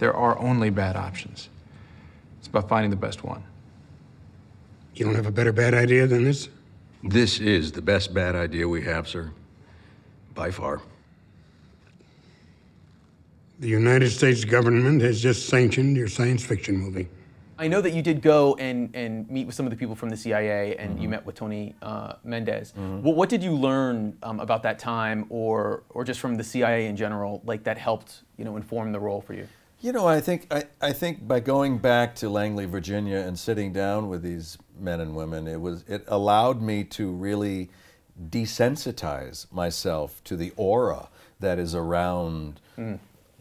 There are only bad options. It's about finding the best one. You don't have a better bad idea than this? This is the best bad idea we have, sir. By far. The United States government has just sanctioned your science fiction movie. I know that you did go and meet with some of the people from the CIA, and you met with Tony Mendez. What did you learn about that time, or just from the CIA in general, like that helped inform the role for you? You know, I think by going back to Langley, Virginia, and sitting down with these men and women, it allowed me to really desensitize myself to the aura that is around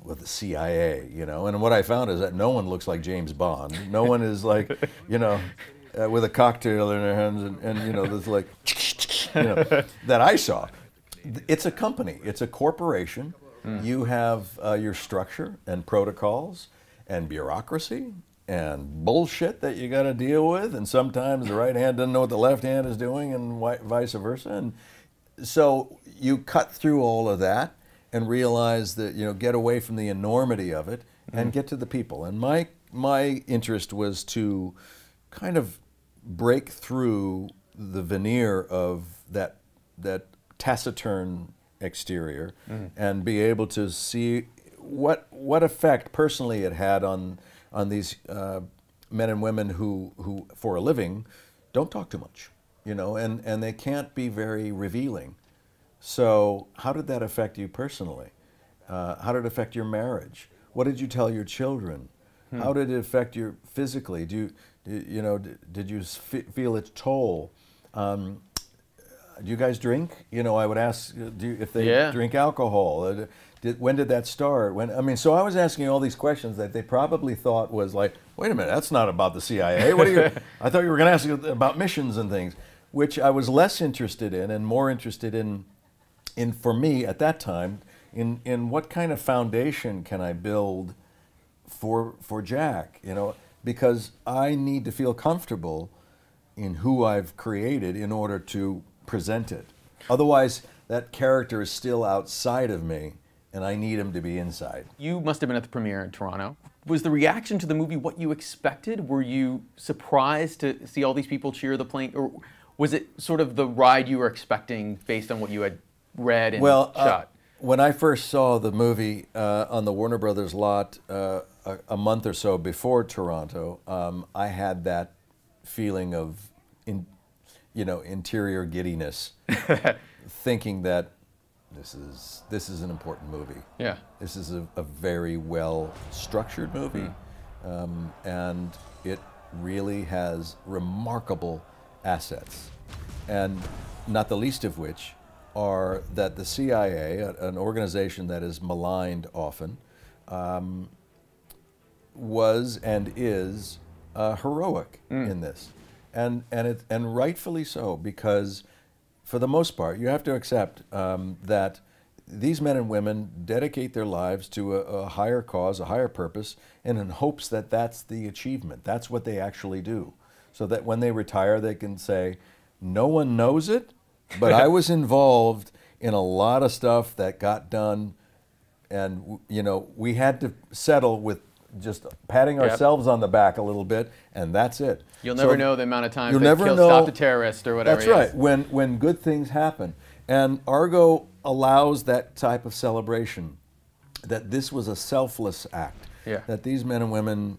with the CIA, and what I found is that no one looks like James Bond. No one is like, with a cocktail in their hands and there's like, that I saw. It's a company, it's a corporation. You have your structure and protocols and bureaucracy and bullshit that you got to deal with, and sometimes the right hand doesn't know what the left hand is doing and vice versa. And so you cut through all of that and realize that, get away from the enormity of it and get to the people. And my interest was to kind of break through the veneer of that taciturn exterior and be able to see what effect personally it had on these men and women who for a living don't talk too much, and they can't be very revealing. So how did that affect you personally? How did it affect your marriage? What did you tell your children? How did it affect you physically? Did you feel its toll? Do you guys drink? I would ask if they drink alcohol. When did that start? So I was asking all these questions that they probably thought was like, wait a minute, that's not about the CIA. I thought you were going to ask about missions and things, which I was less interested in and more interested in for me at that time, in what kind of foundation can I build for Jack, because I need to feel comfortable in who I've created in order to present it. Otherwise, that character is still outside of me, and I need him to be inside. You must have been at the premiere in Toronto. Was the reaction to the movie what you expected? Were you surprised to see all these people cheer the plane, or was it sort of the ride you were expecting based on what you had read and shot? When I first saw the movie on the Warner Brothers lot a month or so before Toronto, I had that feeling of interior giddiness, thinking that this is an important movie. Yeah. This is a very well structured movie, and it really has remarkable assets, and not the least of which are that the CIA, an organization that is maligned often, was and is heroic in this, and rightfully so, because for the most part you have to accept that these men and women dedicate their lives to a higher cause, a higher purpose, and in hopes that that's the achievement. That's what they actually do, so that when they retire they can say, no one knows it, but I was involved in a lot of stuff that got done, and we had to settle with just patting ourselves on the back a little bit, and that's it. You'll never know the amount of times they stopped a terrorist or whatever. That's right, when good things happen. And Argo allows that type of celebration, that this was a selfless act, that these men and women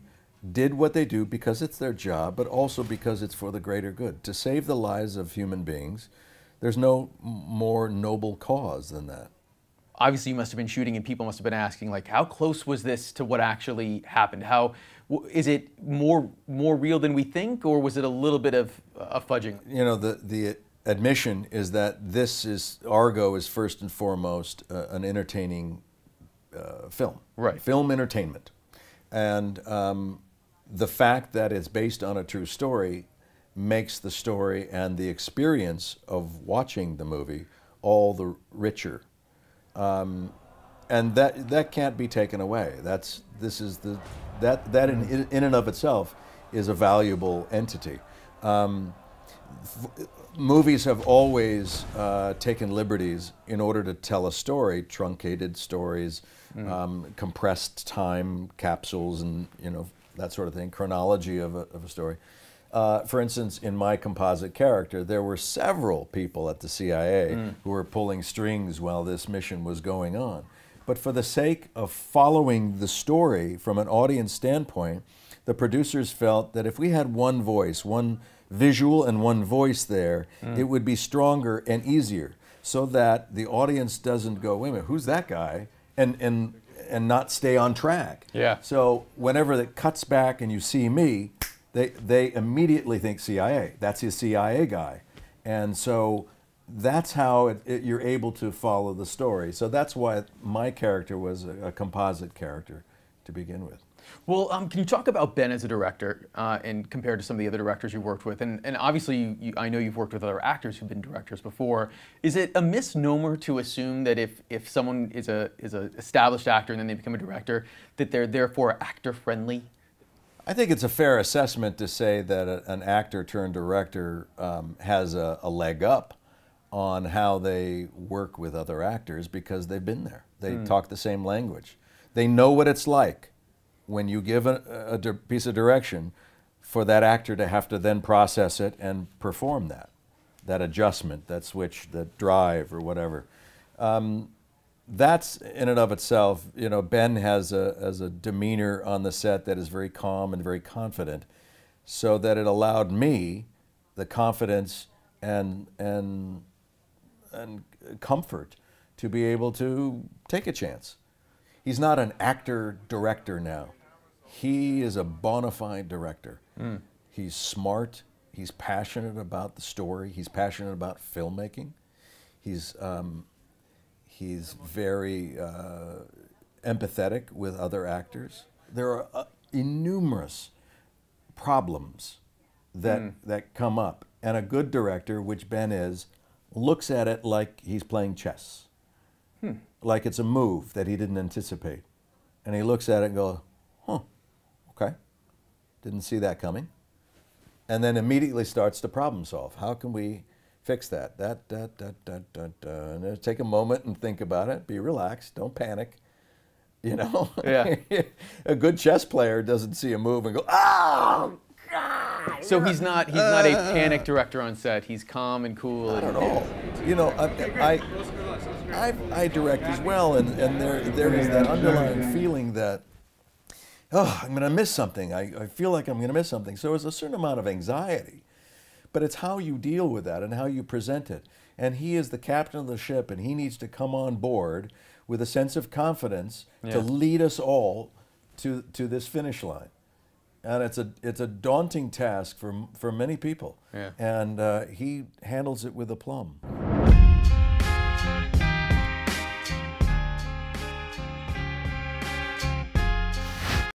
did what they do because it's their job, but also because it's for the greater good, to save the lives of human beings. There's no more noble cause than that. Obviously, you must have been shooting, and people must have been asking, like, how close was this to what actually happened? Is it more real than we think, or was it a little bit of fudging? The admission is that Argo is first and foremost an entertaining film. Right. Film entertainment. And the fact that it's based on a true story makes the story and the experience of watching the movie all the richer, and that can't be taken away. That in and of itself is a valuable entity. movies have always taken liberties in order to tell a story, truncated stories, compressed time capsules, and that sort of thing, chronology of a story. For instance, in my composite character, there were several people at the CIA who were pulling strings while this mission was going on. But for the sake of following the story from an audience standpoint, the producers felt that if we had one voice, one visual and one voice there, it would be stronger and easier, so that the audience doesn't go, wait a minute, who's that guy? And not stay on track. Yeah. So whenever it cuts back and you see me, they immediately think CIA. That's his CIA guy. And so that's how you're able to follow the story. So that's why my character was a composite character to begin with. Well, can you talk about Ben as a director and compared to some of the other directors you've worked with? And obviously, I know you've worked with other actors who've been directors before. Is it a misnomer to assume that if someone is a established actor and then they become a director, that they're therefore actor-friendly? I think it's a fair assessment to say that an actor turned director has a leg up on how they work with other actors because they've been there. They talk the same language. They know what it's like when you give a piece of direction for that actor to have to then process it and perform that adjustment, that switch, that drive or whatever. That's in and of itself, Ben has a demeanor on the set that is very calm and very confident, so that it allowed me the confidence and comfort to be able to take a chance. He's not an actor-director now. He is a bona fide director. He's smart. He's passionate about the story. He's passionate about filmmaking. He's very empathetic with other actors. There are innumerous problems that come up, and a good director, which Ben is, looks at it like he's playing chess. Like it's a move that he didn't anticipate. And he looks at it and goes, okay, didn't see that coming. And then immediately starts to problem solve. How can we fix that? And take a moment and think about it. Be relaxed, don't panic. Yeah. A good chess player doesn't see a move and go, oh, God! So he's not a panic director on set. He's calm and cool. Not at all. I direct as well, and there is that underlying feeling that, I'm going to miss something. I feel like I'm going to miss something. So there's a certain amount of anxiety, but it's how you deal with that and how you present it. And he is the captain of the ship, and he needs to come on board with a sense of confidence to lead us all to this finish line. And it's a daunting task for many people. Yeah. And he handles it with aplomb.